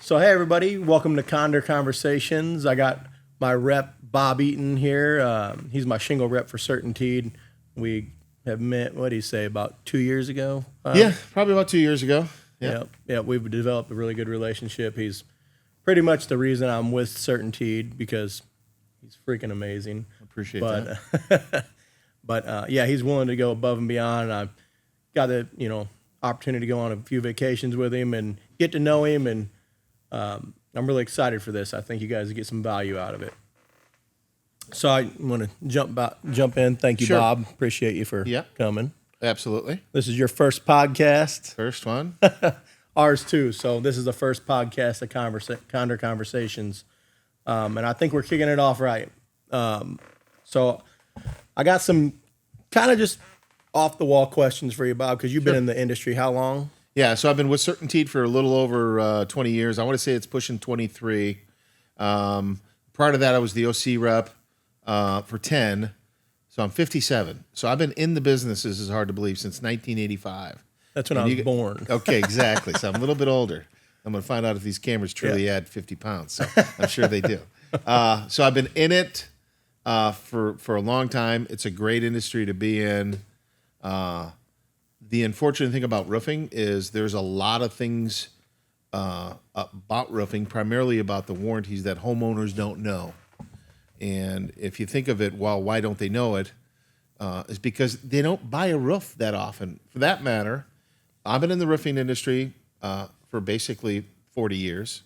So, hey, everybody, welcome to Conder Conversations. I got my rep, Bob Eaton, here. He's my shingle rep for CertainTeed. We have met, what do you say, about 2 years ago? Yeah, probably about 2 years ago. Yeah, we've developed a really good relationship. He's pretty much the reason I'm with CertainTeed because he's freaking amazing. Appreciate that. But yeah, he's willing to go above and beyond. I got the opportunity to go on a few vacations with him and get to know him, and I'm really excited for this. I think you guys will get some value out of it. So I want to jump in. Thank you, Sure. Bob. Appreciate you for coming. Absolutely. This is your first podcast. First one. Ours too. So this is the first podcast of Conder Conversations, and I think we're kicking it off right. So I got some kind of just off the wall questions for you, Bob, because you've been in the industry how long? Yeah, so I've been with CertainTeed for a little over 20 years. I want to say it's pushing 23. Prior to that, I was the OC rep for 10. So I'm 57. So I've been in the business, this is hard to believe, since 1985. That's when I was born. Okay, exactly. So I'm a little bit older. I'm going to find out if these cameras truly add 50 pounds. So I'm sure they do. So I've been in it for a long time. It's a great industry to be in. The unfortunate thing about roofing is there's a lot of things about roofing, primarily about the warranties that homeowners don't know. And if you think of it, well, why don't they know it? Is because they don't buy a roof that often. For that matter, I've been in the roofing industry for basically 40 years.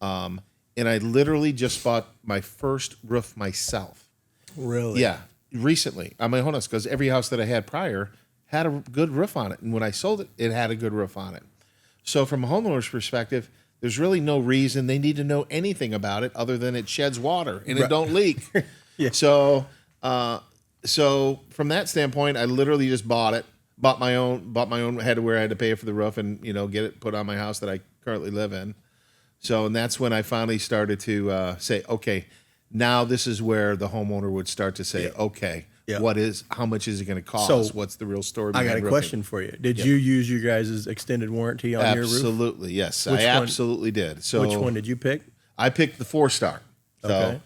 And I literally just bought my first roof myself. Really? Yeah, recently. I'm honest, because every house that I had prior had a good roof on it. And when I sold it, it had a good roof on it. So from a homeowner's perspective, there's really no reason they need to know anything about it other than it sheds water and it don't leak. Yeah. So from that standpoint, I literally just bought my own, had to where I had to pay for the roof and, get it put on my house that I currently live in. So, and that's when I finally started to say, okay, now this is where the homeowner would start to say, okay, how much is it going to cost? So, what's the real story I behind got a roofing? question for you. Did you use your guys' extended warranty on your roof? Absolutely, yes. Which I one? absolutely did. So Which one did you pick? I picked the 4-star. So, Okay.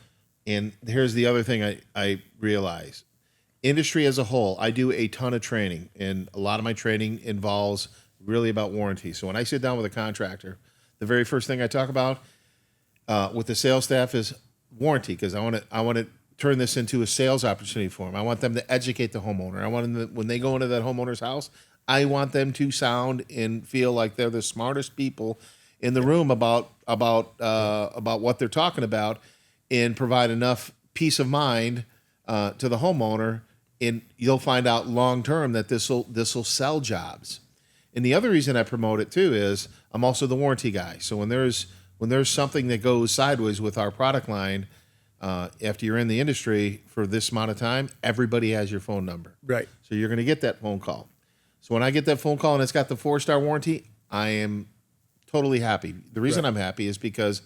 And here's the other thing I realize. Industry as a whole, I do a ton of training, and a lot of my training involves really about warranty. So when I sit down with a contractor, the very first thing I talk about with the sales staff is warranty, because I want to turn this into a sales opportunity for them. I want them to educate the homeowner. I want them to, when they go into that homeowner's house, I want them to sound and feel like they're the smartest people in the room about what they're talking about, and provide enough peace of mind to the homeowner. And you'll find out long term that this will sell jobs. And the other reason I promote it too is I'm also the warranty guy. So when there's something that goes sideways with our product line, after you're in the industry for this amount of time, everybody has your phone number. Right. So you're going to get that phone call. So when I get that phone call and it's got the 4-star warranty, I am totally happy. The reason I'm happy is because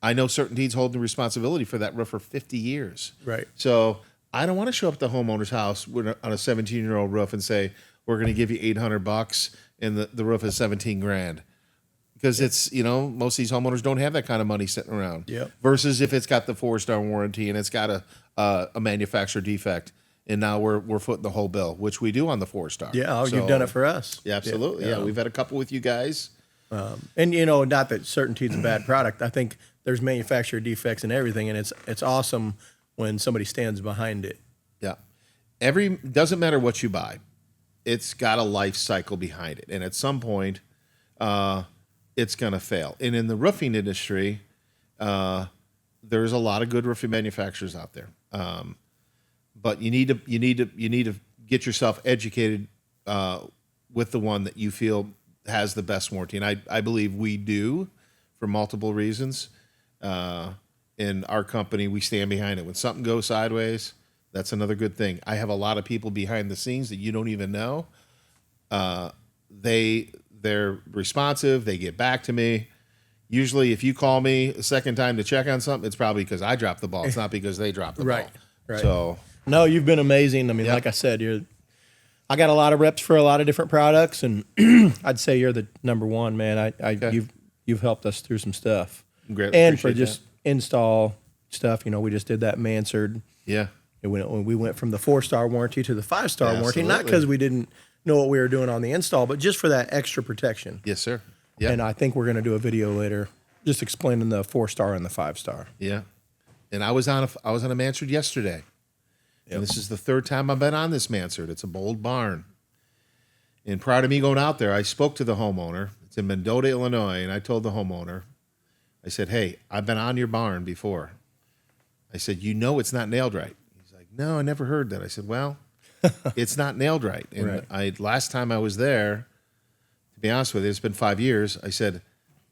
I know CertainTeed's holding the responsibility for that roof for 50 years. Right. So I don't want to show up at the homeowner's house on a 17-year-old roof and say, we're going to give you $800 and the roof is 17 grand. Because it's, most of these homeowners don't have that kind of money sitting around. Yep. Versus if it's got the 4-star warranty and it's got a manufacturer defect, and now we're footing the whole bill, which we do on the 4-star. Yeah, you've done it for us. Yeah, absolutely. Yeah, we've had a couple with you guys. And not that CertainTeed's a bad product. I think there's manufacturer defects and everything, and it's awesome when somebody stands behind it. Yeah. Doesn't matter what you buy. It's got a life cycle behind it. And at some point, it's going to fail. And in the roofing industry, there's a lot of good roofing manufacturers out there. But you need to get yourself educated with the one that you feel has the best warranty. And I believe we do, for multiple reasons. In our company, we stand behind it. When something goes sideways, that's another good thing. I have a lot of people behind the scenes that you don't even know. They're responsive. They get back to me. Usually, if you call me a second time to check on something, it's probably because I dropped the ball. It's not because they dropped the ball. Right. So, no, you've been amazing. I mean, like I said, I got a lot of reps for a lot of different products, and I'd say you're the number one, man. you've helped us through some stuff. Greatly And for appreciate just install stuff, we just did that mansard. Yeah. We went from the 4-star warranty to the 5-star warranty, not Absolutely. because we didn't know what we were doing on the install, but just for that extra protection. Yes, sir. Yeah. And I think we're going to do a video later just explaining the 4-star and the 5-star. Yeah. And I was on a mansard yesterday. And this is the third time I've been on this mansard. It's a bold barn. And prior to me going out there, I spoke to the homeowner. It's in Mendota, Illinois, and I told the homeowner, I said, "Hey, I've been on your barn before." I said, "It's not nailed right." He's like, "No, I never heard that." I said, "Well, it's not nailed right." And last time I was there, to be honest with you, it's been 5 years. I said,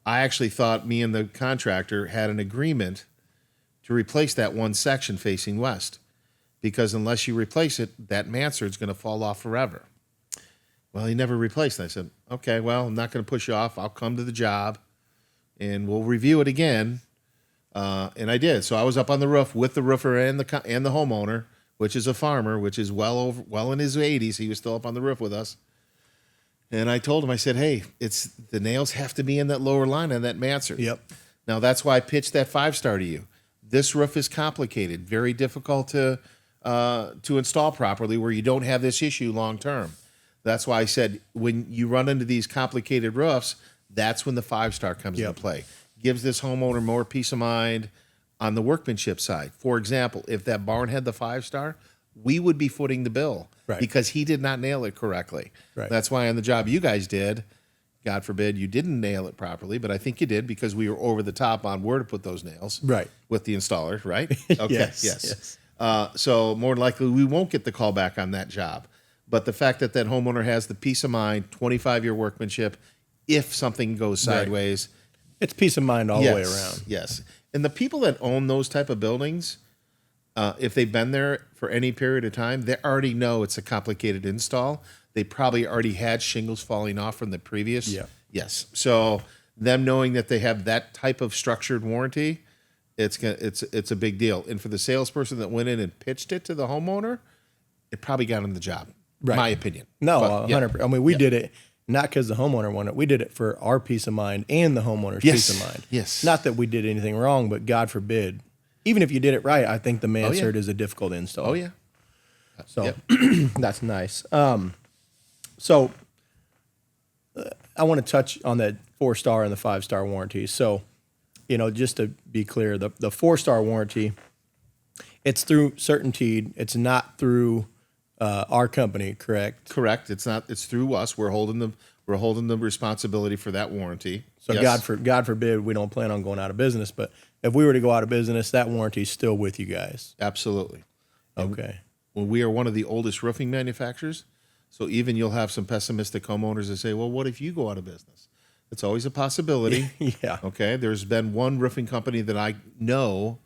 I actually thought me and the contractor had an agreement to replace that one section facing west, because unless you replace it, that mansard's going to fall off forever. Well, he never replaced it. I said, "Okay, well, I'm not going to push you off. I'll come to the job, and we'll review it again." And I did. So I was up on the roof with the roofer and the homeowner, which is a farmer, which is well in his 80s. He was still up on the roof with us. And I told him, I said, "Hey, the nails have to be in that lower line on that mansard." Yep. Now, that's why I pitched that 5-star to you. This roof is complicated, very difficult to install properly, where you don't have this issue long term. That's why I said when you run into these complicated roofs, that's when the 5-star comes into play. Gives this homeowner more peace of mind on the workmanship side. For example, if that barn had the 5-star, we would be footing the bill because he did not nail it correctly. Right. That's why on the job you guys did, God forbid you didn't nail it properly, but I think you did because we were over the top on where to put those nails with the installer, right? Okay, yes. So more than likely we won't get the call back on that job. But the fact that homeowner has the peace of mind, 25-year workmanship, if something goes sideways. It's peace of mind all the way around. Yes. And the people that own those type of buildings, if they've been there for any period of time, they already know it's a complicated install. They probably already had shingles falling off from the previous. Yeah. Yes. So them knowing that they have that type of structured warranty, it's a big deal. And for the salesperson that went in and pitched it to the homeowner, it probably got him the job. Right. My opinion. No, But, 100%. I mean, we did it not because the homeowner wanted it. We did it for our peace of mind and the homeowner's peace of mind. Yes. Not that we did anything wrong, but God forbid. Even if you did it right, I think the mansard is a difficult install. Oh, yeah. So that's nice. So I want to touch on that 4-star and the 5-star warranty. So, just to be clear, the 4-star warranty, it's through CertainTeed. It's not through our company, correct? Correct. It's not. It's through us. We're holding the responsibility for that warranty. So yes. God forbid we don't plan on going out of business, but if we were to go out of business, that warranty is still with you guys. Absolutely. Okay. Well, we are one of the oldest roofing manufacturers, so even you'll have some pessimistic homeowners that say, "Well, what if you go out of business?" It's always a possibility. Yeah. Okay. There's been one roofing company that I know,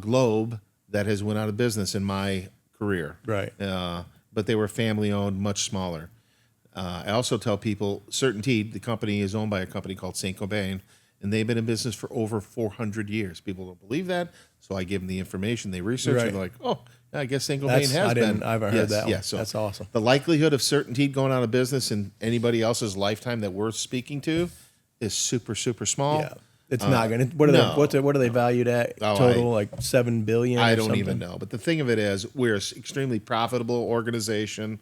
Globe, that has went out of business in my career. Right. But they were family owned, much smaller. I also tell people, CertainTeed, the company is owned by a company called St. Cobain, and they've been in business for over 400 years. People don't believe that, so I give them the information. They research it, and they're like, "Oh, I guess St. Cobain has been." I haven't heard that one. So that's awesome. The likelihood of CertainTeed going out of business in anybody else's lifetime that we're speaking to is super, super small. Yeah. It's not going to. What are they valued at total? Like $7 billion? I don't even know. But the thing of it is, we're an extremely profitable organization.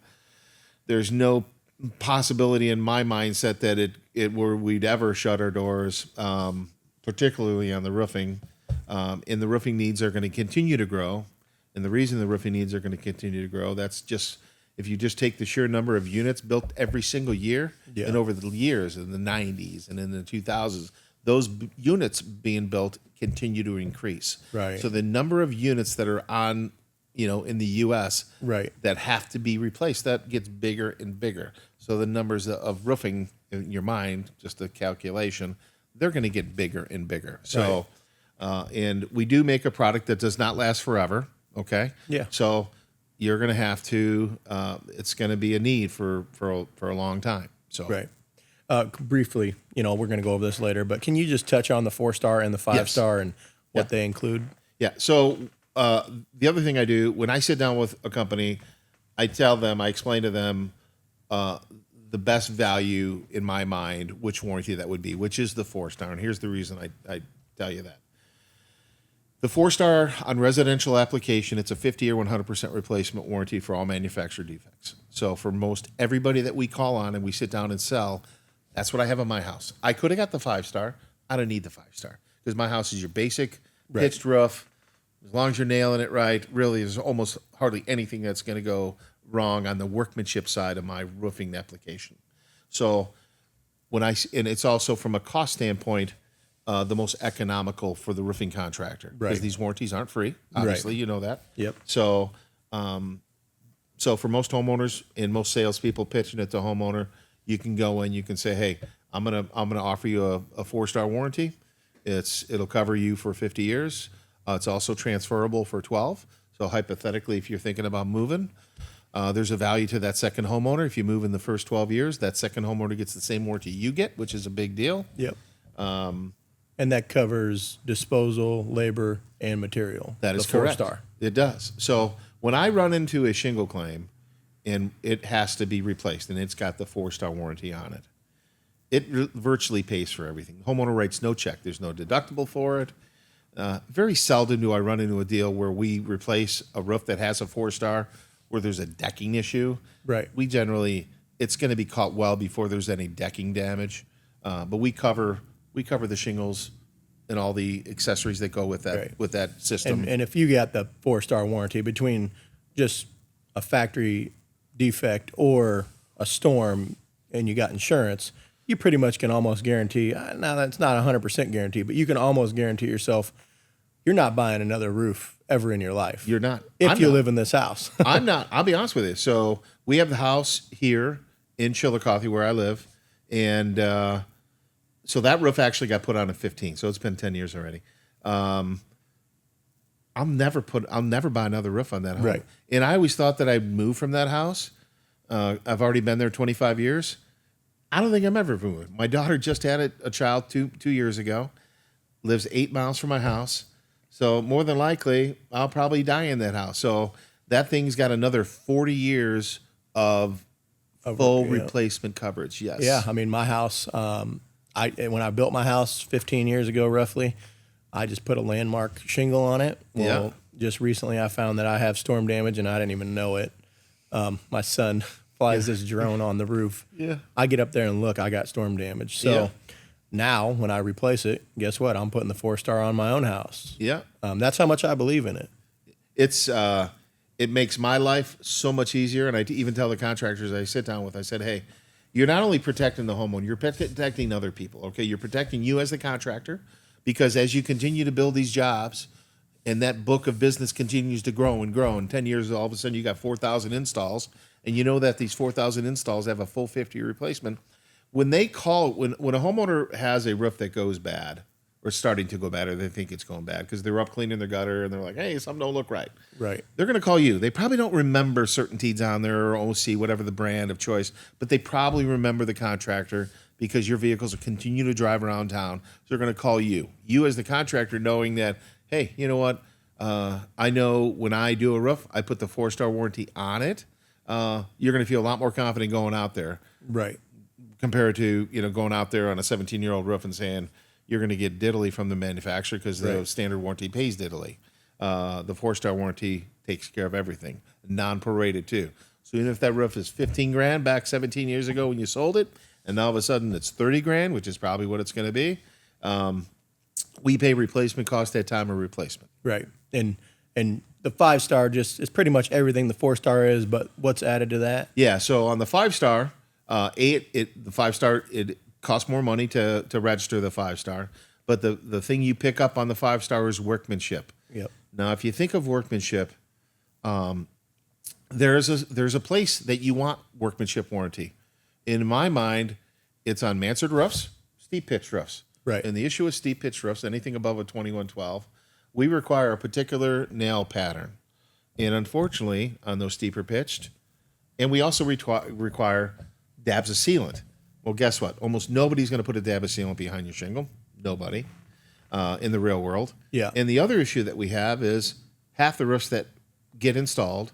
There's no possibility in my mindset that we'd ever shut our doors, particularly on the roofing. And the roofing needs are going to continue to grow. And the reason the roofing needs are going to continue to grow, that's just if you just take the sheer number of units built every single year, and over the years in the 90s and in the 2000s. Those units being built continue to increase. Right. So the number of units that are on, in the U.S. that have to be replaced, that gets bigger and bigger. So the numbers of roofing in your mind, just a calculation, they're going to get bigger and bigger. So, and we do make a product that does not last forever. Okay. Yeah. So you're going to have to. It's going to be a need for a long time. So right. Briefly, we're going to go over this later, but can you just touch on the 4-star and the 5-star and what they include? Yeah. So the other thing I do when I sit down with a company, I explain to them the the best value in my mind, which warranty that would be, which is the 4-star. And here's the reason I tell you that. The 4-star on residential application, it's a 50 or 100% replacement warranty for all manufacturer defects. So for most everybody that we call on and we sit down and sell, that's what I have on my house. I could have got the 5-star. I don't need the 5-star because my house is your basic pitched roof. As long as you're nailing it right, really, there's almost hardly anything that's going to go wrong on the workmanship side of my roofing application. So and it's also from a cost standpoint, the most economical for the roofing contractor because these warranties aren't free. Obviously, you know that. Yep. So, so for most homeowners and most salespeople pitching it to homeowner, you can go in, you can say, "Hey, I'm gonna offer you a 4-star warranty. It'll cover you for 50 years. It's also transferable for 12. So hypothetically, if you're thinking about moving, there's a value to that second homeowner. If you move in the first 12 years, that second homeowner gets the same warranty you get, which is a big deal. Yep. And that covers disposal, labor, and material. That is the correct. 4-star. It does. So when I run into a shingle claim and it has to be replaced and it's got the 4-star warranty on it, it virtually pays for everything. The homeowner writes no check. There's no deductible for it. Very seldom do I run into a deal where we replace a roof that has a 4-star where there's a decking issue. Right. We generally, it's going to be caught well before there's any decking damage. But we cover the shingles and all the accessories that go with that with that system. And if you got the 4-star warranty between just a factory defect or a storm and you got insurance, you pretty much can almost guarantee, now that's not 100% guarantee, but you can almost guarantee yourself you're not buying another roof ever in your life. You're not. If you live in this house. I'm not. I'll be honest with you. So we have the house here in Chillicothe where I live. And so that roof actually got put on in 15. So it's been 10 years already. I'll never buy another roof on that home. Right. And I always thought that I'd move from that house. I've already been there 25 years. I don't think I'm ever moving. My daughter just had a child two years ago, lives 8 miles from my house. So more than likely, I'll probably die in that house. So that thing's got another 40 years of full replacement coverage. Yes. Yeah. I mean, my house, when I built my house 15 years ago, roughly, I just put a landmark shingle on it. Well, just recently I found that I have storm damage and I didn't even know it. My son flies this drone on the roof. Yeah. I get up there and look, I got storm damage. So now when I replace it, guess what? I'm putting the 4-star on my own house. Yeah. That's how much I believe in it. It makes my life so much easier. And I even tell the contractors I sit down with, I said, hey, you're not only protecting the homeowner, you're protecting other people. Okay. You're protecting you as the contractor because as you continue to build these jobs and that book of business continues to grow and grow, in 10 years, all of a sudden you got 4,000 installs and you know that these 4,000 installs have a full 50 replacement. When they call, when a homeowner has a roof that goes bad or starting to go bad, or they think it's going bad because they're up cleaning their gutter and they're like, hey, something don't look right. Right. They're going to call you. They probably don't remember CertainTeed's on there or OC, whatever the brand of choice, but they probably remember the contractor because your vehicles will continue to drive around town. So they're going to call you. You as the contractor knowing that, hey, you know what? I know when I do a roof, I put the 4-star warranty on it. You're going to feel a lot more confident going out there. Right. Compared to, going out there on a 17-year-old roof and saying you're going to get diddly from the manufacturer because the standard warranty pays diddly. The 4-star warranty takes care of everything, non-prorated too. So even if that roof is $15,000 back 17 years ago when you sold it, and now all of a sudden it's $30,000, which is probably what it's going to be, we pay replacement cost at time of replacement. Right. And the 5-star just is pretty much everything the 4-star is, but what's added to that? Yeah. So on the 5-star. The 5-star, it costs more money to register the 5-star, but the thing you pick up on the 5-star is workmanship. Yep. Now, if you think of workmanship, there's a place that you want workmanship warranty. In my mind, it's on mansard roofs, steep pitch roofs. Right. And the issue with steep pitch roofs, anything above a 2112, we require a particular nail pattern, and unfortunately, on those steeper pitched, and we also require dabs of sealant. Well, guess what? Almost nobody's going to put a dab of sealant behind your shingle. Nobody in the real world. Yeah. And the other issue that we have is half the roofs that get installed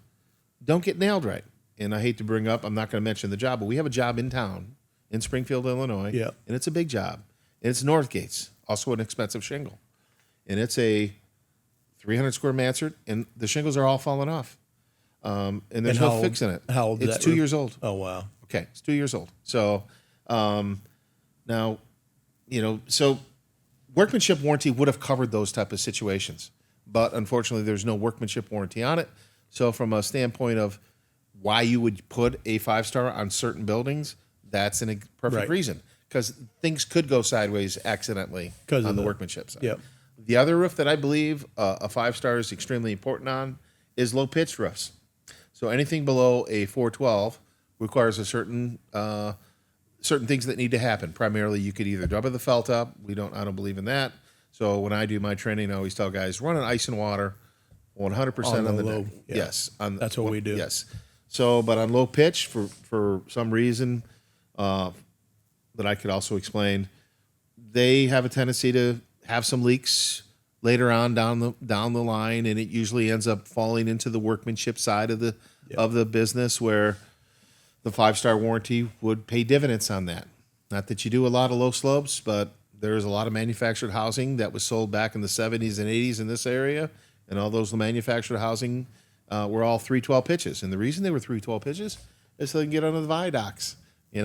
don't get nailed right. and I hate to bring up, I'm not going to mention the job, but we have a job in town in Springfield, Illinois. Yeah. And it's a big job. And it's Northgate's, also an expensive shingle. And it's a 300 square mansard, and the shingles are all falling off. And there's no fixing it. How old is It's that 2 roof? years old. Oh, wow. Okay, it's 2 years old. So now, so workmanship warranty would have covered those type of situations. But unfortunately, there's no workmanship warranty on it. So from a standpoint of why you would put a 5-star on certain buildings, that's a perfect reason. Because things could go sideways accidentally on the workmanship side. Yep. The other roof that I believe a 5-star is extremely important on is low pitched roofs. So anything below a 412 requires a certain things that need to happen. Primarily, you could either double the felt up. I don't believe in that. So when I do my training, I always tell guys run an ice and water 100% on the low. deck. Yeah. Yes, That's what we do. Yes. So, but on low pitch, for some reason that I could also explain, they have a tendency to have some leaks later on down the line, and it usually ends up falling into the workmanship side of the business, where the 5-star warranty would pay dividends on that. Not that you do a lot of low slopes, but there's a lot of manufactured housing that was sold back in the 70s and 80s in this area, and all those manufactured housing were all 312 pitches. And the reason they were 312 pitches is so they can get under the viaducts. So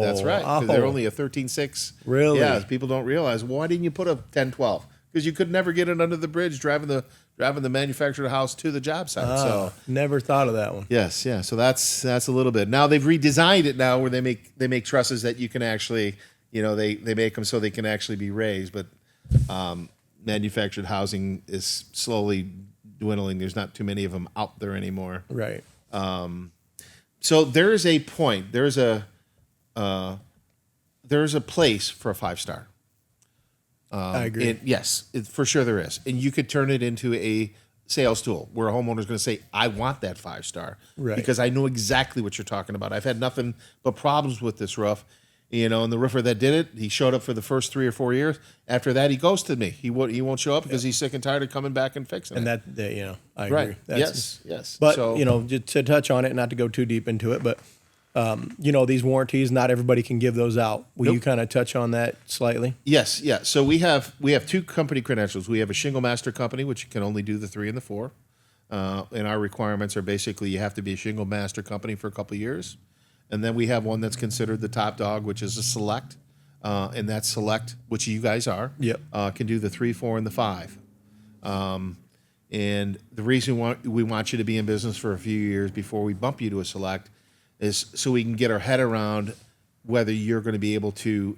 that's right, because they're only a 13.6. Really? Yeah, people don't realize, why didn't you put a 10-12? Because you could never get it under the bridge driving the manufactured house to the job site. So never thought of that one. yes, yeah. So that's a little bit. Now they've redesigned it now where they make trusses that you can actually, they make them so they can actually be raised. But manufactured housing is slowly dwindling. There's not too many of them out there anymore. Right. So there is a point. There's a place for a 5-star. I agree. Yes, for sure there is. And you could turn it into a sales tool where a homeowner is going to say, I want that 5-star. Right. Because I know exactly what you're talking about. I've had nothing but problems with this roof. And the roofer that did it, he showed up for the first 3 or 4 years. After that, he ghosted me. He won't show up because he's sick and tired of coming back and fixing it. And I agree. Right. That's, Yes. But, just to touch on it, not to go too deep into it, but, these warranties, not everybody can give those out. Will you kind of touch on that slightly? Yes, yeah. So we have 2 company credentials. We have a Shingle Master company, which can only do the 3 and the 4. And our requirements are basically you have to be a Shingle Master company for a couple of years. And then we have one that's considered the top dog, which is a Select. And that Select, which you guys are, can do the 3, 4, and the 5. And the reason we want you to be in business for a few years before we bump you to a Select is so we can get our head around whether you're going to be able to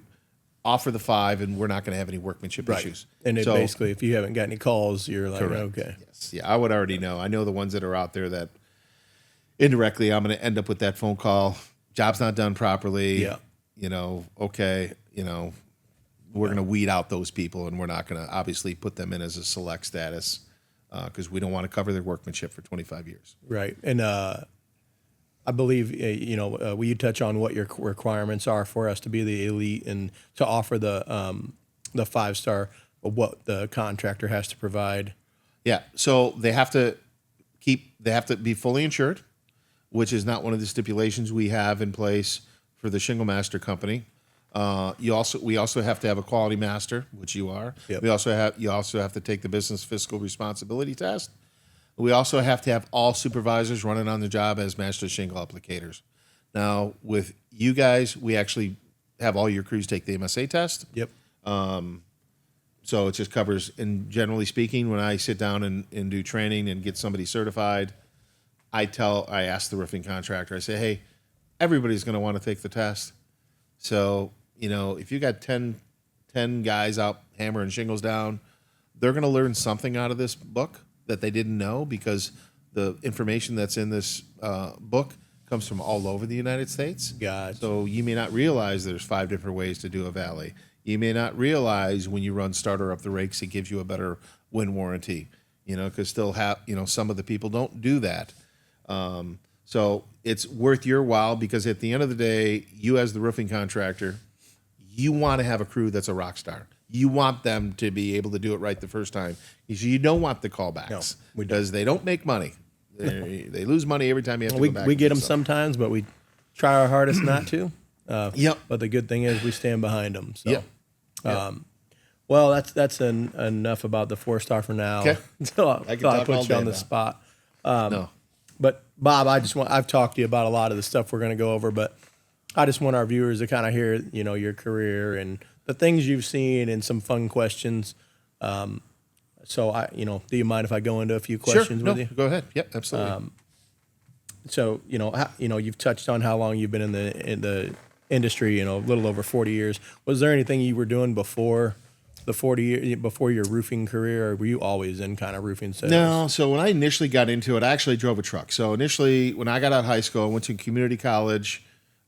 offer the 5 and we're not going to have any workmanship issues. And basically, if you haven't got any calls, you're like, correct. Okay. Yes. Yeah, I would already know. I know the ones that are out there that indirectly I'm going to end up with that phone call. Job's not done properly. Yeah. Okay. We're going to weed out those people, and we're not going to obviously put them in as a Select status because we don't want to cover their workmanship for 25 years. Right. And I believe, will you touch on what your requirements are for us to be the elite and to offer the 5-star, what the contractor has to provide? Yeah. So they have to be fully insured, which is not one of the stipulations we have in place for the Shingle Master company. We also have to have a quality master, which you are. Yep. You also have to take the business fiscal responsibility test. We also have to have all supervisors running on the job as master shingle applicators. Now, with you guys, we actually have all your crews take the MSA test. Yep. So it just covers, and generally speaking, when I sit down and do training and get somebody certified, I ask the roofing contractor, I say, hey, everybody's going to want to take the test. So, if you got 10 guys out hammering shingles down, they're going to learn something out of this book that they didn't know, because the information that's in this book comes from all over the United States. Gotcha. So you may not realize there's 5 different ways to do a valley. You may not realize when you run starter up the rakes, it gives you a better wind warranty, because some of the people don't do that. So it's worth your while, because at the end of the day, you as the roofing contractor, you want to have a crew that's a rock star. You want them to be able to do it right the first time. You don't want the callbacks, because they don't make money. They lose money every time you have to We go back. we and get do them something. sometimes, but we try our hardest not to. Yep. But the good thing is we stand behind them. So. Yep. Well, that's enough about the 4-star for now. Okay. So I can I talk put all you day on the about it. spot. No. But Bob, I've talked to you about a lot of the stuff we're going to go over, but I just want our viewers to kind of hear, your career and the things you've seen and some fun questions. So do you mind if I go into a few questions Sure. with No, you? go ahead. Yep, absolutely. So you've touched on how long you've been in the industry. A little over 40 years. Was there anything you were doing before the 40 years, before your roofing career, or were you always in kind of roofing sales? No, so when I initially got into it, I actually drove a truck. So initially, when I got out of high school, I went to community college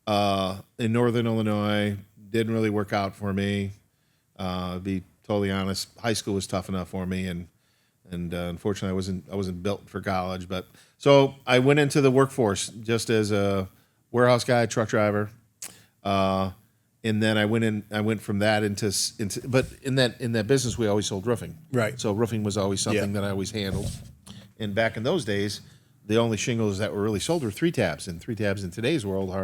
in Northern Illinois. Didn't really work out for me. To be totally honest, high school was tough enough for me, and unfortunately, I wasn't built for college. But so I went into the workforce just as a warehouse guy, truck driver. And then I went from that into but in that business we always sold roofing. Right. So roofing was always something that I always handled. And back in those days, the only shingles that were really sold were 3-tabs, and 3-tabs in today's world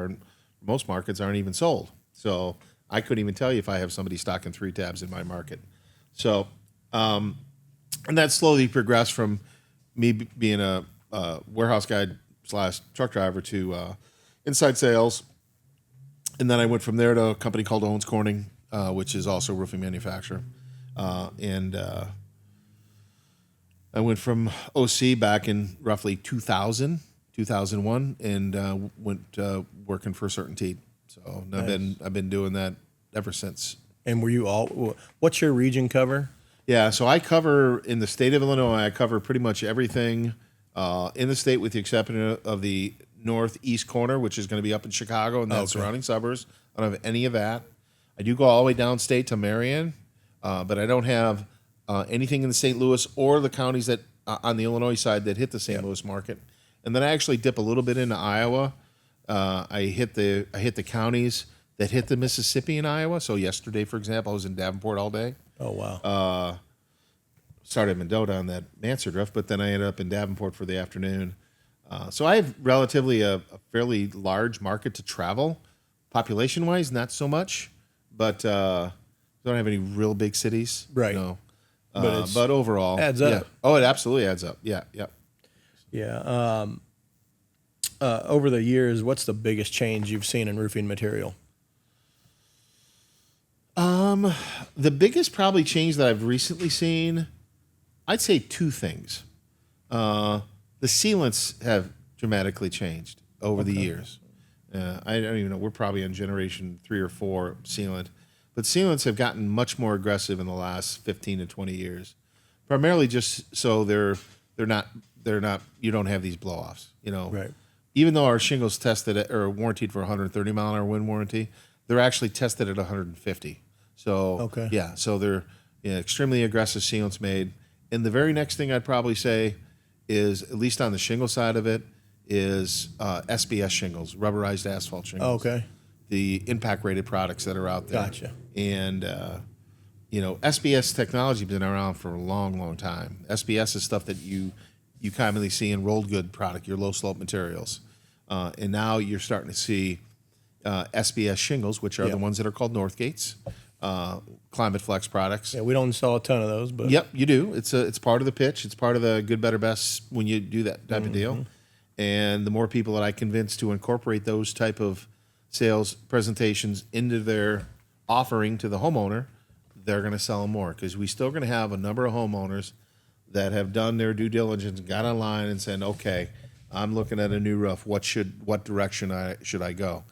most markets aren't even sold. So I couldn't even tell you if I have somebody stocking 3-tabs in my market. So and that slowly progressed from me being a warehouse guy / truck driver to inside sales. And then I went from there to a company called Owens Corning, which is also a roofing manufacturer. And I went from OC back in roughly 2001, and went working for CertainTeed. So I've been doing that ever since. And were you what's your region cover? Yeah, so I cover in the state of Illinois. I cover pretty much everything in the state, with the exception of the northeast corner, which is going to be up in Chicago and the surrounding suburbs. I don't have any of that. I do go all the way downstate to Marion, but I don't have anything in the St. Louis or the counties that on the Illinois side that hit the St. Louis market. And then I actually dip a little bit into Iowa. I hit the counties that hit the Mississippi and Iowa. So yesterday, for example, I was in Davenport all day. Oh wow. Started in Mendota on that Mansard roof, but then I ended up in Davenport for the afternoon. So I have relatively a fairly large market to travel, population-wise, not so much, but don't have any real big cities. Right. No. But overall, adds up. Yeah. Oh, it absolutely adds up. Yeah. Yeah. Over the years, what's the biggest change you've seen in roofing material? The biggest probably change that I've recently seen, I'd say 2 things. The sealants have dramatically changed over the years. I don't even know. We're probably on generation 3 or 4 sealant, but sealants have gotten much more aggressive in the last 15 to 20 years. Primarily just so they're not. You don't have these blow-offs. Right. Even though our shingles tested or warranted for 130 mile an hour wind warranty, they're actually tested at 150. So yeah, so they're extremely aggressive sealants made. And the very next thing I'd probably say is, at least on the shingle side of it, is SBS shingles, rubberized asphalt shingles. Okay. The impact rated products that are out there. Gotcha. And SBS technology has been around for a long, long time. SBS is stuff that you commonly see in rolled good product, your low slope materials. And now you're starting to see SBS shingles, which are the ones that are called Northgates, Climate Flex products. Yeah, we don't sell a ton of those, but Yep, you do. It's part of the pitch. It's part of the good, better, best when you do that type of deal. And the more people that I convince to incorporate those type of sales presentations into their offering to the homeowner, they're going to sell them more, because we still going to have a number of homeowners that have done their due diligence, got online and said, okay, I'm looking at a new roof. What direction should I go?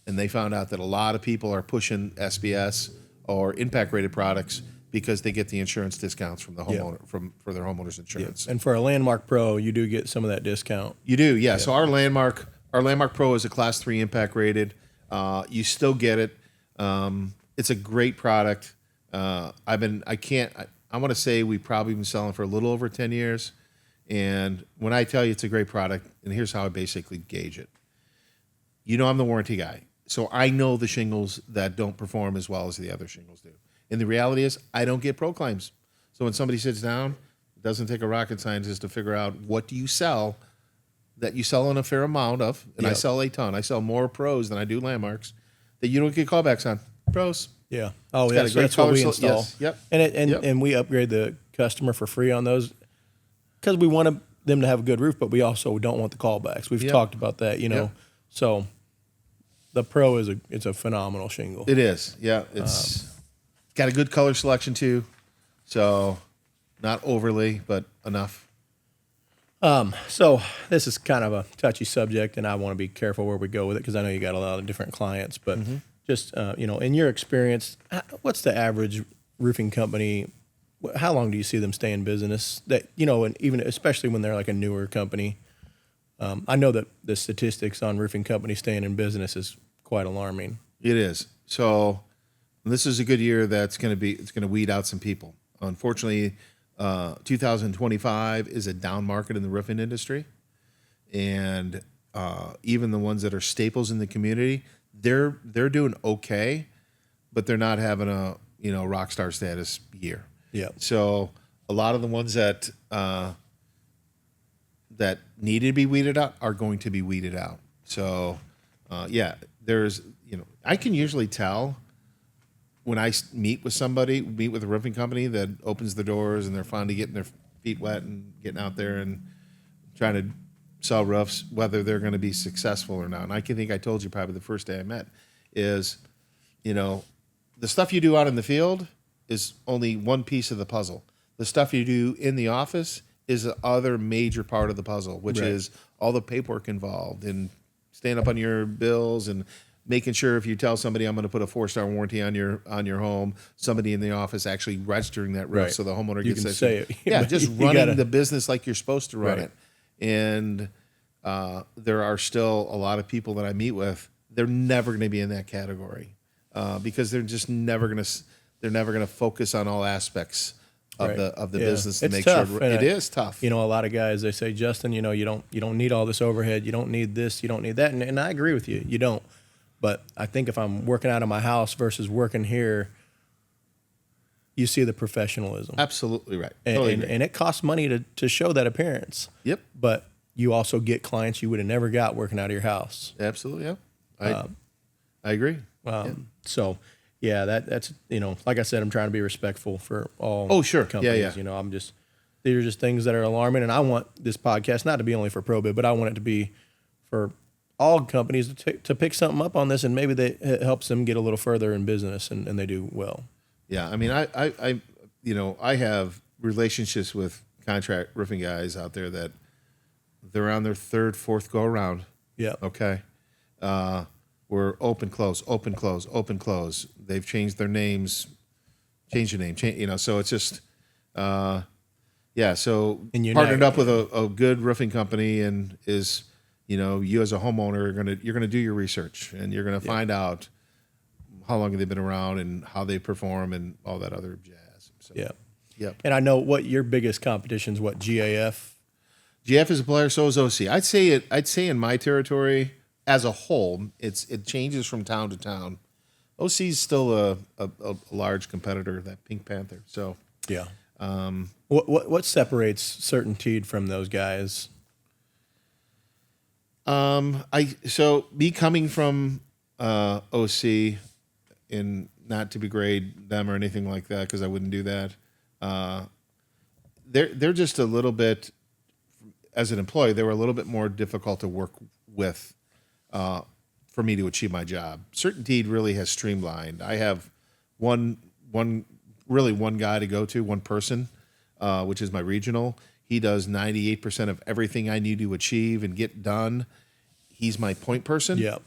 And they found out that a lot of people are pushing SBS or impact rated products because they get the insurance discounts from the homeowner for their homeowner's insurance. And for a Landmark Pro, you do get some of that discount. You do, yeah. So our Landmark Pro is a Class 3 impact rated. You still get it. It's a great product. I want to say we've probably been selling for a little over 10 years. And when I tell you it's a great product, and here's how I basically gauge it. I'm the warranty guy. So I know the shingles that don't perform as well as the other shingles do. And the reality is, I don't get pro claims. So when somebody sits down, it doesn't take a rocket scientist to figure out what do you sell that you sell in a fair amount of, and I Yep. sell a ton. I sell more pros than I do landmarks that you don't get callbacks on. Pros. Yeah. Oh, It's yeah. got a So great that's what color we sel- install. yes, yep, And yep. and we upgrade the customer for free on those because we want them to have a good roof, but we also don't want the callbacks. We've Yep. talked about that, you know. Yep. So the Pro it's a phenomenal shingle. It is. Yeah, it's got a good color selection too. So not overly, but enough. So this is kind of a touchy subject, and I want to be careful where we go with it because I know you got a lot of different clients. But just in your experience, what's the average roofing company? How long do you see them stay in business? That and even especially when they're like a newer company. I know that the statistics on roofing companies staying in business is quite alarming. It is. So this is a good year it's going to weed out some people. Unfortunately, 2025 is a down market in the roofing industry. And even the ones that are staples in the community, they're doing okay, but they're not having a rock star status year. Yeah. So a lot of the ones that need to be weeded out are going to be weeded out. So there's I can usually tell when I meet with a roofing company that opens the doors and they're finally getting their feet wet and getting out there and trying to sell roofs, whether they're going to be successful or not. And I think I told you probably the first day I met is, the stuff you do out in the field is only one piece of the puzzle. The stuff you do in the office is the other major part of the puzzle, which Right. is all the paperwork involved and staying up on your bills and making sure if you tell somebody I'm going to put a 4-star warranty on your home, somebody in the office actually registering that roof Right. so the homeowner You gets can that. say it. Yeah, But just you running gotta- the business like you're supposed to run Right. it. And there are still a lot of people that I meet with. They're never going to be in that category because they're just never going to focus on all aspects of Right. the Yeah. business to It's make tough, sure and it is tough. A lot of guys, they say, Justin, you don't need all this overhead. You don't need this. You don't need that. And I agree with you. You don't. But I think if I'm working out of my house versus working here, you see the professionalism. Absolutely right. And, Totally and, agree. and it costs money to show that appearance. Yep. But you also get clients you would have never got working out of your house. Absolutely. Yeah. I agree. So, yeah, that's like I said, I'm trying to be respectful for all. Oh, sure. Yeah, companies. yeah. These are just things that are alarming, and I want this podcast not to be only for ProBid, but I want it to be for all companies to pick something up on this, and maybe it helps them get a little further in business, and they do well. Yeah. I mean, I have relationships with contract roofing guys out there that they're on their third, fourth go around. Yeah. Okay. We're open, close, open, close, open, close. They've changed their names, changed your name, so it's just, So And you're partnered not- up with a good roofing company and is, you as a homeowner you're gonna do your research and you're gonna find out how long they've been around and how they perform and all that other jazz. So, Yeah. Yep. And I know what your biggest competition is. What, GAF? GF is a player, so is OC. I'd say in my territory as a whole, it changes from town to town. OC is still a large competitor, that Pink Panther. So Yeah. What separates CertainTeed from those guys? Me coming from OC, and not to degrade them or anything like that because I wouldn't do that. They're just a little bit, as an employee, they were a little bit more difficult to work with for me to achieve my job. CertainTeed really has streamlined. I have one guy to go to, one person, which is my regional. He does 98% of everything I need to achieve and get done. He's my point person. Yeah.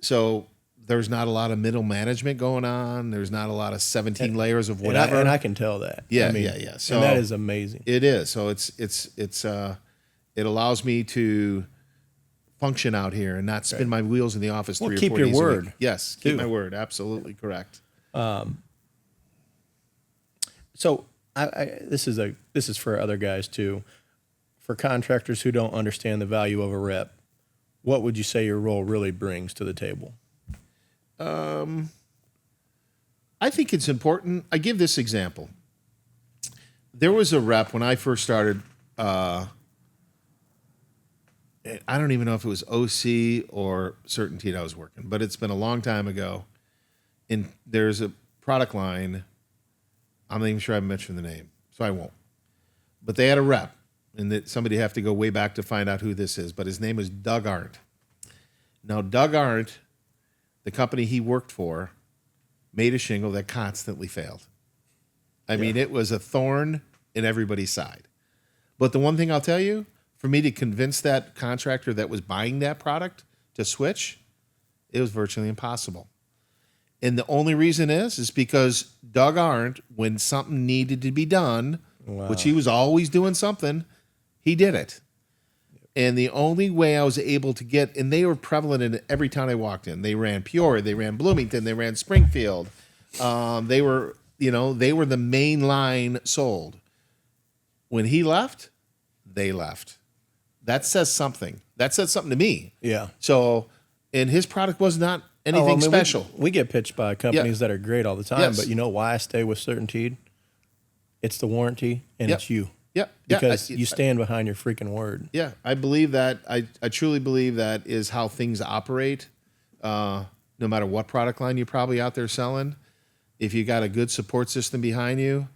So there's not a lot of middle management going on. There's not a lot of 17 layers of whatever. And I can tell that. Yeah, I mean, yeah. So and that is amazing. It is. So it allows me to function out here and not spin my wheels in the office 3 or 4 keep your days a word, week. Yes, keep too. my word. Absolutely correct. So this is for other guys too. For contractors who don't understand the value of a rep, what would you say your role really brings to the table? I think it's important. I give this example. There was a rep when I first started I don't even know if it was OC or CertainTeed I was working, but it's been a long time ago. And there's a product line. I'm not even sure I mentioned the name, so I won't. But they had a rep, and that somebody have to go way back to find out who this is. But his name is Doug Arndt. Now, Doug Arndt, the company he worked for, made a shingle that constantly failed. I mean, it was a thorn in everybody's side. But the one thing I'll tell you, for me to convince that contractor that was buying that product to switch, it was virtually impossible. And the only reason is because Doug Arndt, when something needed to be done, which he was always doing something, he did it. And the only way I was able to get, and they were prevalent in every town I walked in. They ran Peoria, they ran Bloomington, they ran Springfield. They were the main line sold. When he left, they left. That says something. That says something to me. Yeah. So, and his product was not anything special. We get pitched by companies that are great all the time, Yes. but you know why I stay with CertainTeed? It's the warranty and it's you. Yep. Because you stand behind your freaking word. Yeah, I believe that. I truly believe that is how things operate. No matter what product line you're probably out there selling, if you got a good support system behind you,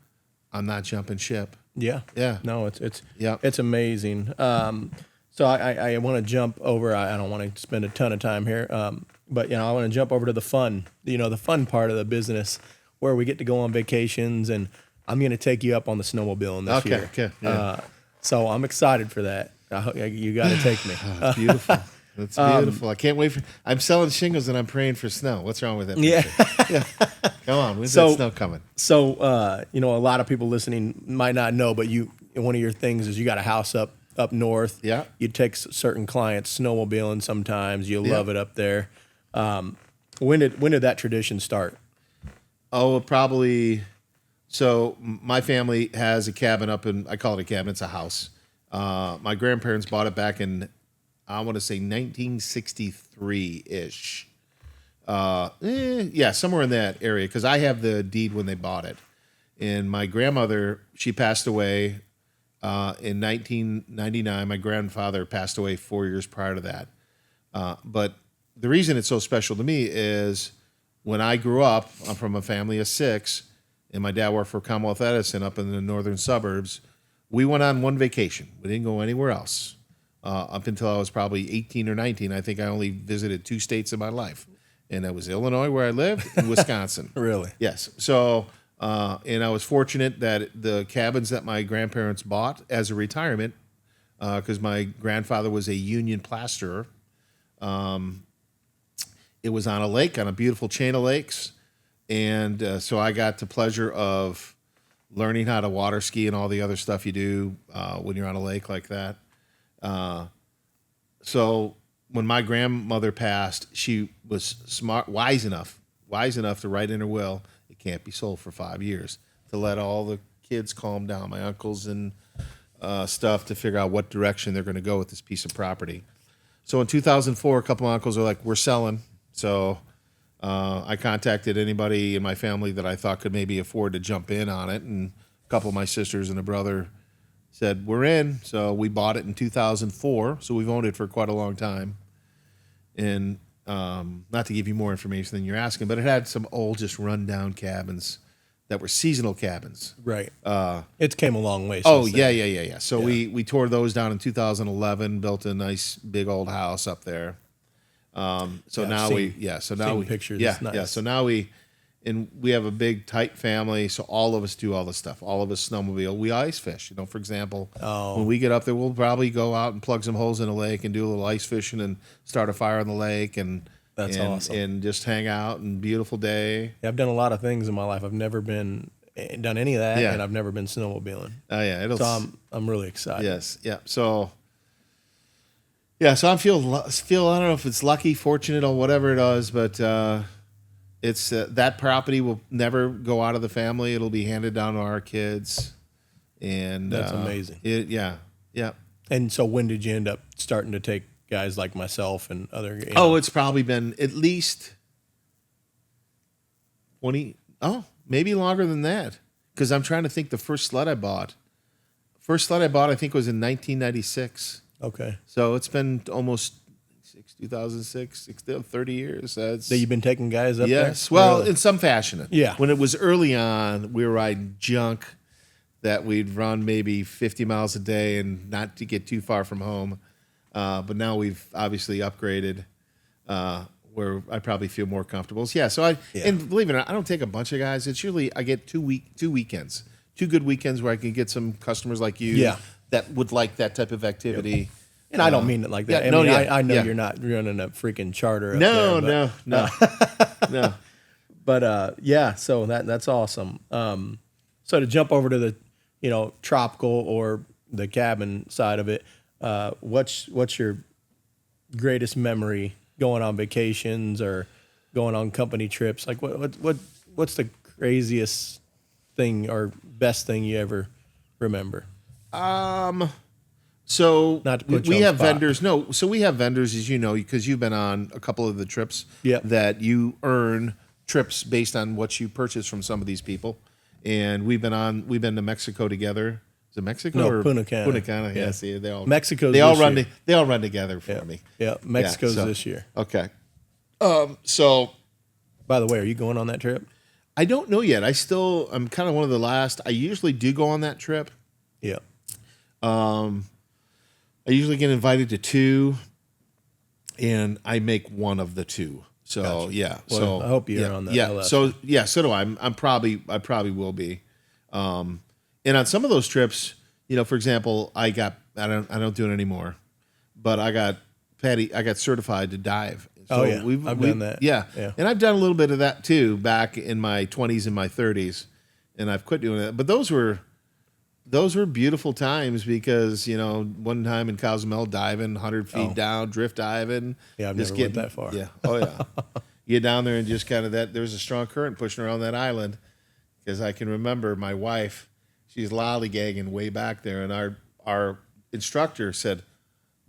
I'm not jumping ship. Yeah. Yeah. No, it's amazing. So I want to jump over. I don't want to spend a ton of time here, but I want to jump over to the fun. The fun part of the business where we get to go on vacations, and I'm going to take you up on the snowmobiling this year. Okay. Yeah. So I'm excited for that. You got to take me. It's beautiful. It's beautiful. I can't wait I'm selling shingles and I'm praying for snow. What's wrong with that? Yeah. Come on. When's that snow coming? So, a lot of people listening might not know, but one of your things is you got a house up north. Yeah. You take certain clients snowmobiling sometimes. You love it up there. When did that tradition start? Oh, probably. So my family has a cabin up in, I call it a cabin. It's a house. My grandparents bought it back in, I want to say 1963-ish. Somewhere in that area, because I have the deed when they bought it. And my grandmother, she passed away in 1999. My grandfather passed away 4 years prior to that. But the reason it's so special to me is when I grew up, I'm from a family of 6, and my dad worked for Commonwealth Edison up in the northern suburbs. We went on one vacation. We didn't go anywhere else. Up until I was probably 18 or 19, I think I only visited 2 states in my life. And that was Illinois, where I lived, and Wisconsin. Really? Yes. So, and I was fortunate that the cabins that my grandparents bought as a retirement, because my grandfather was a union plasterer, it was on a lake, on a beautiful chain of lakes. And so I got the pleasure of learning how to water ski and all the other stuff you do when you're on a lake like that. So when my grandmother passed, she was wise enough to write in her will, it can't be sold for 5 years, to let all the kids calm down, my uncles and stuff, to figure out what direction they're going to go with this piece of property. So in 2004, a couple of uncles were like, we're selling. So I contacted anybody in my family that I thought could maybe afford to jump in on it, and a couple of my sisters and a brother said, we're in. So we bought it in 2004, so we've owned it for quite a long time. And not to give you more information than you're asking, but it had some old, just run-down cabins that were seasonal cabins. Right. It came a long way. Oh, yeah. So we tore those down in 2011, built a nice big old house up there. So now pictures. Yeah, nice. Yeah. So now we have a big, tight family. So all of us do all this stuff. All of us snowmobile. We ice fish. For example, when we get up there, we'll probably go out and plug some holes in a lake and do a little ice fishing and start a fire on the lake and That's awesome. And just hang out and beautiful day. Yeah, I've done a lot of things in my life. I've never done any of that, and I've never been snowmobiling. Oh yeah, so I'm really excited. Yes, yeah. So I feel I don't know if it's lucky, fortunate, or whatever it is, but it's that property will never go out of the family. It'll be handed down to our kids, and that's amazing. Yeah. And so, when did you end up starting to take guys like myself and other? It's probably been at least 20. Oh, maybe longer than that. Because I'm trying to think. The first sled I bought, I think, was in 1996. Okay. So it's been almost 2006, 30 years. That's That you've been taking guys up there? yes. Well, Really? in some fashion. Yeah. When it was early on, we were riding junk that we'd run maybe 50 miles a day and not to get too far from home. But now we've obviously upgraded where I probably feel more comfortable. So, and believe it or not, I don't take a bunch of guys. It's usually I get 2 weekends, 2 good weekends where I can get some customers like you that would like that type of activity. And I don't mean it like that. I know you're not running a freaking charter up there. No. But so that's awesome. So to jump over to the, tropical or the cabin side of it, what's your greatest memory going on vacations or going on company trips? Like what's the craziest thing or best thing you ever remember? So Not to put you we on have the spot. vendors. No, so we have vendors, as you know, because you've been on a couple of the trips. Yep. That you earn trips based on what you purchase from some of these people, and we've been to Mexico together. Is it Mexico No, or Punta Cana. Punta Cana? Yeah. See, Mexico's They all this run. year. They all run together for me. Yeah, Mexico's so- this year. Okay. So By the way, are you going on that trip? I don't know yet. I'm kind of one of the last. I usually do go on that trip. Yeah. I usually get invited to 2, and I make one of the 2. So Gotcha. yeah. Well, so I hope you're on that Yeah. LS. So yeah. So do I. I probably will be. And on some of those trips, for example, I don't do it anymore, but I got certified to dive. So I've done that. Yeah. Yeah. And I've done a little bit of that too back in my 20s and my 30s, and I've quit doing that. But those were beautiful times because, one time in Cozumel diving 100 feet down, drift diving. Yeah, I've just never went that far. Yeah. Oh, yeah. You get down there and just kind of there's a strong current pushing around that island because I can remember my wife, she's lollygagging way back there, and our instructor said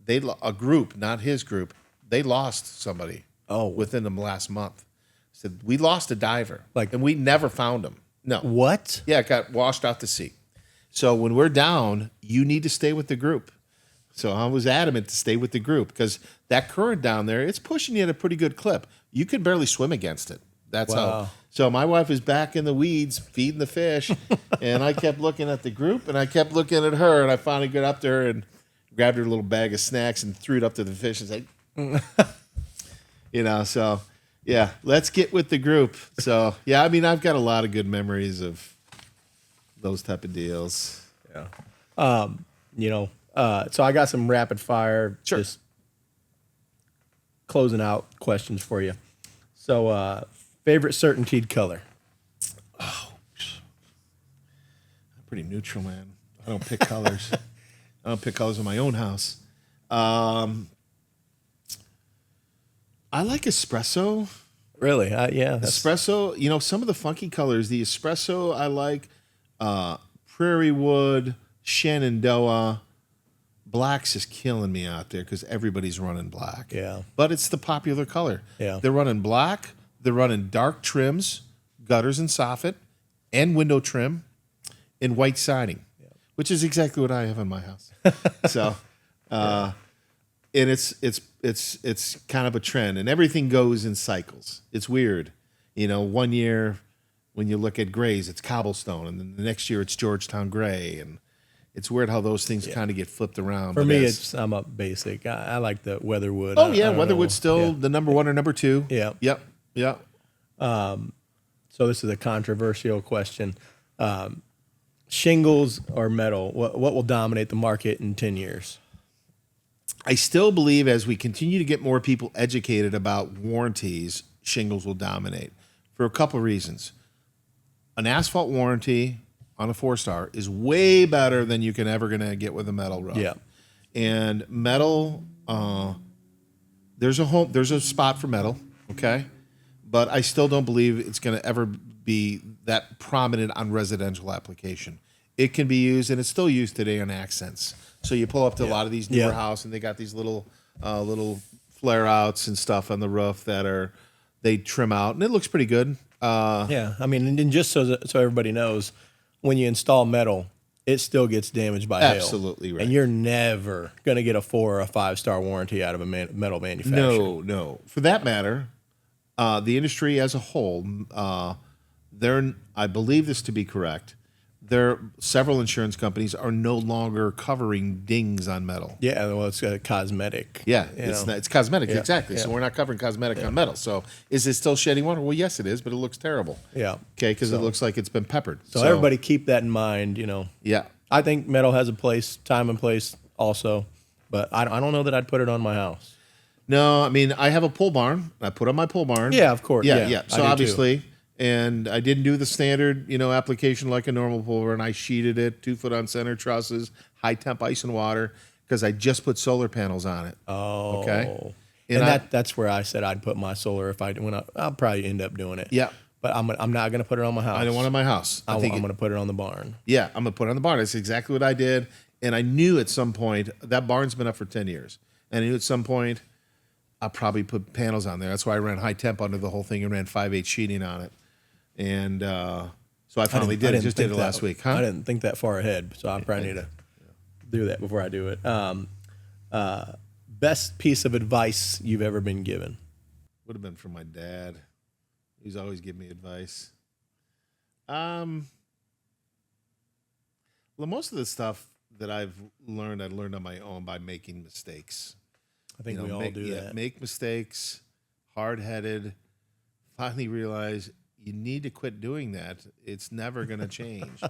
a group, not his group, they lost somebody within the last month. Said, we lost a diver, and we never found him. No. What? Yeah, it got washed out to sea. So when we're down, you need to stay with the group. So I was adamant to stay with the group because that current down there, it's pushing you at a pretty good clip. You could barely swim against it. That's Wow. how. So my wife was back in the weeds feeding the fish, and I kept looking at the group, and I kept looking at her, and I finally got up to her and grabbed her little bag of snacks and threw it up to the fish and said, so yeah, let's get with the group. So yeah, I've got a lot of good memories of those type of deals. Yeah. So I got some rapid fire, Sure. just closing out questions for you. So, favorite CertainTeed color? I'm pretty neutral, man. I don't pick colors. I don't pick colors in my own house. I like espresso. Really? Yeah. Espresso, some of the funky colors, the espresso I like, prairie wood, Shenandoah. Black's is killing me out there because everybody's running black. Yeah. But it's the popular color. Yeah. They're running black. They're running dark trims, gutters and soffit, and window trim, and white siding, which is exactly what I have in my house. So, and it's kind of a trend, and everything goes in cycles. It's weird. 1 year when you look at grays, it's cobblestone, and then the next year it's Georgetown gray, and it's weird how those things kind of get flipped around. For me, I'm up basic. I like the Weatherwood. Oh yeah, I don't Weatherwood's know. still the number 1 or number 2. Yeah. Yep. So this is a controversial question. Shingles or metal? What will dominate the market in 10 years? I still believe as we continue to get more people educated about warranties, shingles will dominate for a couple of reasons. An asphalt warranty on a 4-star is way better than you can ever gonna get with a metal roof. Yeah. And metal, there's a spot for metal, okay? But I still don't believe it's gonna ever be that prominent on residential application. It can be used, and it's still used today on accents. So you pull up to a lot of these newer houses, and they got these little flare outs and stuff on the roof that they trim out, and it looks pretty good. Yeah, and just so everybody knows, when you install metal, it still gets damaged by hail. Absolutely right. And you're never going to get a 4 or a 5-star warranty out of a metal manufacturer. No. For that matter, the industry as a whole, I believe this to be correct. Several insurance companies are no longer covering dings on metal. Yeah, well, it's cosmetic. Yeah, it's cosmetic, exactly. Yeah. So we're not covering cosmetic on metal. So is it still shedding water? Well, yes, it is, but it looks terrible. Yeah. Okay, because it looks like it's been peppered. So everybody keep that in mind, Yeah. I think metal has a place, time and place also, but I don't know that I'd put it on my house. No, I mean, I have a pole barn. I put on my pole barn. Yeah, of course. Yeah. So obviously, and I didn't do the standard, application like a normal pole barn. I sheeted it, 2 foot on center trusses, high temp ice and water, because I just put solar panels on it. Oh. Okay. And that's where I said I'd put my solar if I'll probably end up doing it. Yeah. But I'm not going to put it on my house. I don't want it on my house. I'm going to put it on the barn. Yeah, I'm going to put it on the barn. That's exactly what I did. And I knew at some point, that barn's been up for 10 years. And I knew at some point, I'll probably put panels on there. That's why I ran high temp under the whole thing and ran 5/8 sheeting on it. And so I finally did it. Just did it last week. Huh? I didn't think that far ahead, so I probably need to do that before I do it. Best piece of advice you've ever been given? Would have been from my dad. He's always giving me advice. Well, most of the stuff that I learned on my own by making mistakes. I think we all do that. Make mistakes, hard-headed, finally realize you need to quit doing that. It's never going to change.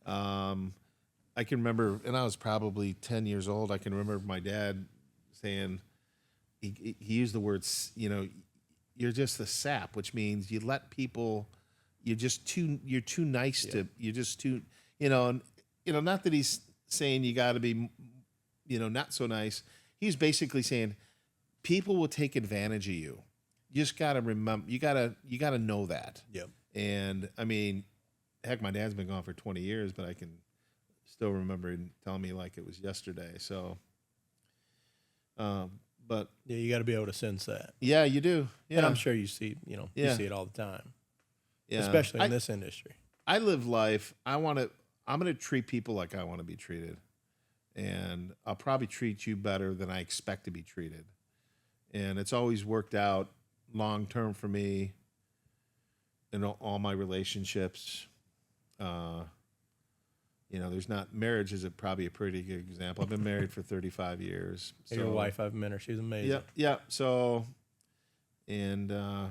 I can remember, and I was probably 10 years old, I can remember my dad saying, he used the words, you're just a sap, which means you let people, you're too nice to, you're just too, not that he's saying you got to be, not so nice. He's basically saying people will take advantage of you. You just got to remember, you got to know that. Yep. And I mean, heck, my dad's been gone for 20 years, but I can still remember him telling me like it was yesterday. So, but yeah, you got to be able to sense that. Yeah, you do. Yeah. And I'm sure you see, you see it all the time. Yeah. Especially in this industry. I live life. I'm going to treat people like I want to be treated. And I'll probably treat you better than I expect to be treated. And it's always worked out long term for me in all my relationships. Marriage is probably a pretty good example. I've been married for 35 years. So, your wife, I've met her. She's amazing. Yeah. So, and I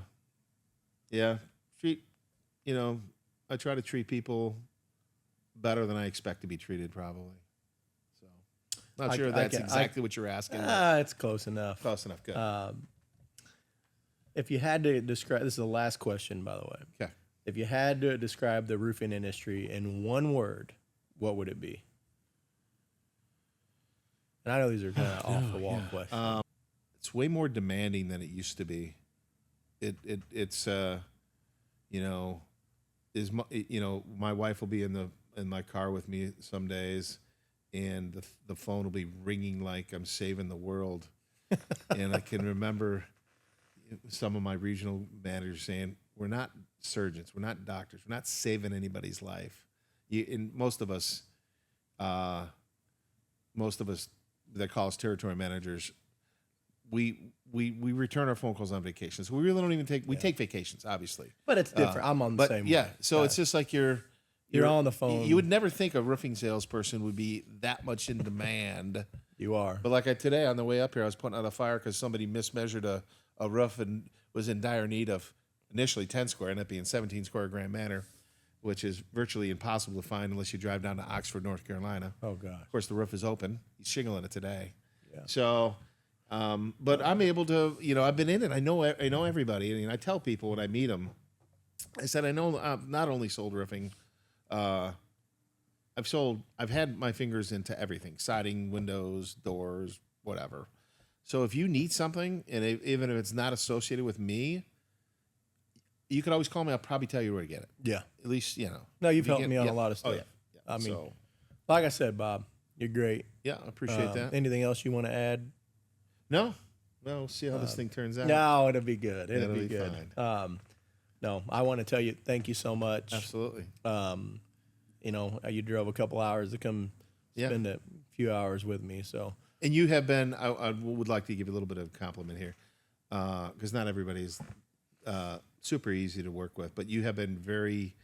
try to treat people better than I expect to be treated, probably. So, not sure that's exactly what you're asking. It's close enough. Close enough. Good. If you had to describe, this is the last question, by the way. Okay. If you had to describe the roofing industry in one word, what would it be? And I know these are kind of off the wall questions. It's way more demanding than it used to be. It's my wife will be in my car with me some days, and the phone will be ringing like I'm saving the world. And I can remember some of my regional managers saying, "We're not surgeons, we're not doctors, we're not saving anybody's life." And most of us that call us territory managers, we return our phone calls on vacations. We really don't even take vacations, obviously. But it's different. I'm on the same. Yeah, way. so it's just like you're on the phone. You would never think a roofing salesperson would be that much in demand. You are. But like today on the way up here, I was putting out a fire because somebody mismeasured a roof and was in dire need of initially 10 square, ended up being 17 square Grand Manor, which is virtually impossible to find unless you drive down to Oxford, North Carolina. Oh, God. Of course, the roof is open. He's shingling it today. Yeah. So, but I'm able to, I've been in it. I know everybody. And I tell people when I meet them, I said, I know I've not only sold roofing, I've had my fingers into everything, siding, windows, doors, whatever. So if you need something, and even if it's not associated with me, you could always call me. I'll probably tell you where to get it. Yeah. At least, No, you've helped me on a lot of stuff. Oh, yeah. I mean, like I said, Bob, you're great. Yeah, I appreciate that. Anything else you want to add? No. We'll see how this thing turns out. No, it'll be good. It'll be good. Fine. No, I want to tell you, thank you so much. Absolutely. you know, you drove a couple hours to come spend a few hours with me. So, And you have been, I would like to give you a little bit of a compliment here, because not everybody's super easy to work with, but you have been very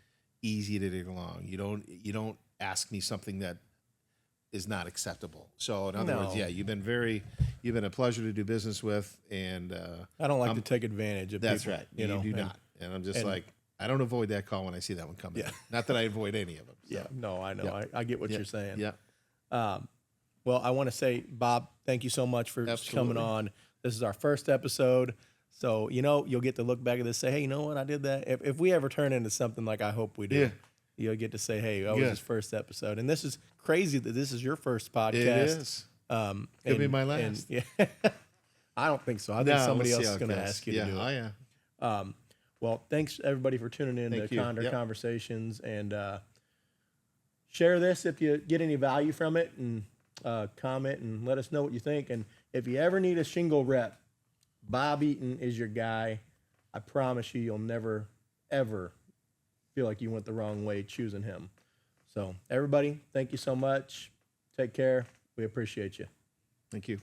easy to get along. You don't ask me something that is not acceptable. So in other words, you've been a pleasure to do business with, and I don't like to take advantage of that's people. right. You know, do not. And I'm just like, I don't avoid that call when I see that one coming. Yeah. Not that I avoid any of them. So. Yeah, no, I know. I get what you're saying. Yeah. Well, I want to say, Bob, thank you so much for coming on. This is our first episode. So, you know, you'll get to look back at this and say, hey, you know what? I did that. If we ever turn into something like I hope we do, you'll get to say, hey, that was his first episode. And this is crazy that this is your first podcast. It is. Could be my last. Yeah. I don't think so. I think somebody else is going to ask you to do it. Oh, yeah. Well, thanks, everybody, for tuning in Thank to you. Conder Conversations. And share this if you get any value from it, and comment and let us know what you think. And if you ever need a shingle rep, Bob Eaton is your guy. I promise you'll never, ever feel like you went the wrong way choosing him. So, everybody, thank you so much. Take care. We appreciate you. Thank you.